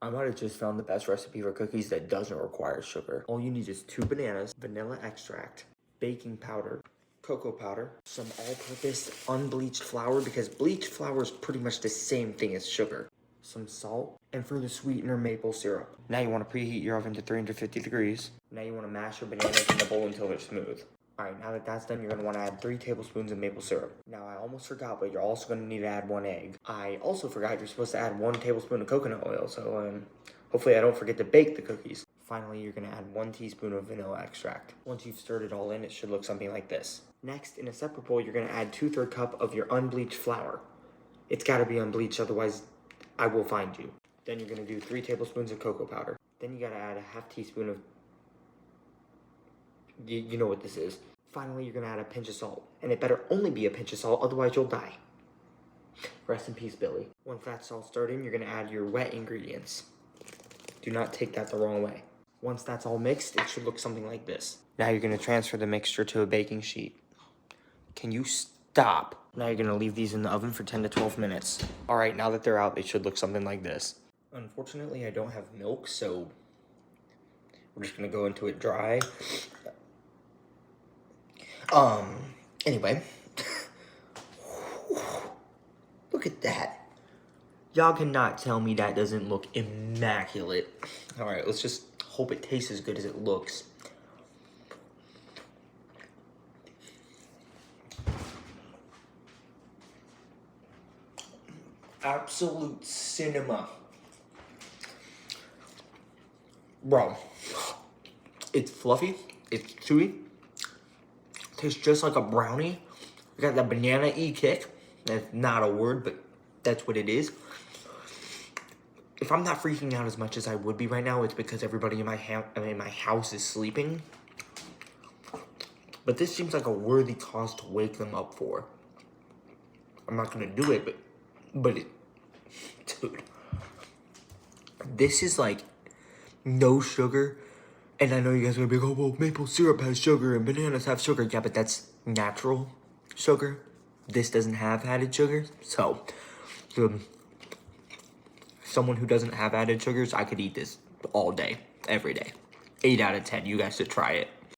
I might have just found the best recipe for cookies that doesn't require sugar. All you need is 2 bananas, vanilla extract, baking powder, cocoa powder, some all-purpose unbleached flour because bleached flour is pretty much the same thing as sugar, some salt, and for the sweetener, maple syrup. Now you want to preheat your oven to 350 degrees. Now you want to mash your bananas in the bowl until they're smooth. Alright, now that that's done, you're going to want to add 3 tablespoons of maple syrup. Now, I almost forgot, but you're also going to need to add 1 egg. I also forgot you're supposed to add 1 tablespoon of coconut oil, so hopefully I don't forget to bake the cookies. Finally, you're going to add 1 teaspoon of vanilla extract. Once you've stirred it all in, it should look something like this. Next, in a separate bowl, you're going to add 2/3 cup of your unbleached flour. It's got to be unbleached, otherwise I will find you. Then you're going to do 3 tablespoons of cocoa powder. Then you got to add a half teaspoon of... You know what this is. Finally, you're going to add a pinch of salt. And it better only be a pinch of salt, otherwise you'll die. Rest in peace, Billy. Once that's all stirred in, you're going to add your wet ingredients. Do not take that the wrong way. Once that's all mixed, it should look something like this. Now you're going to transfer the mixture to a baking sheet. Can you stop? Now you're going to leave these in the oven for 10 to 12 minutes. Alright, now that they're out, they should look something like this. Unfortunately, I don't have milk, so we're just going to go into it dry. Anyway. Look at that. Y'all cannot tell me that doesn't look immaculate. Alright, let's just hope it tastes as good as it looks. Absolute cinema. Bro. It's fluffy. It's chewy. Tastes just like a brownie. I got that banana-y kick. That's not a word, but that's what it is. If I'm not freaking out as much as I would be right now, it's because everybody in my house is sleeping. But this seems like a worthy cause to wake them up for. I'm not gonna do it, but it, dude. This is like no sugar. And I know you guys are gonna be like, oh, well, maple syrup has sugar and bananas have sugar. Yeah, but that's natural sugar. This doesn't have added sugar. So, someone who doesn't have added sugars, I could eat this all day, every day. 8 out of 10. You guys should try it.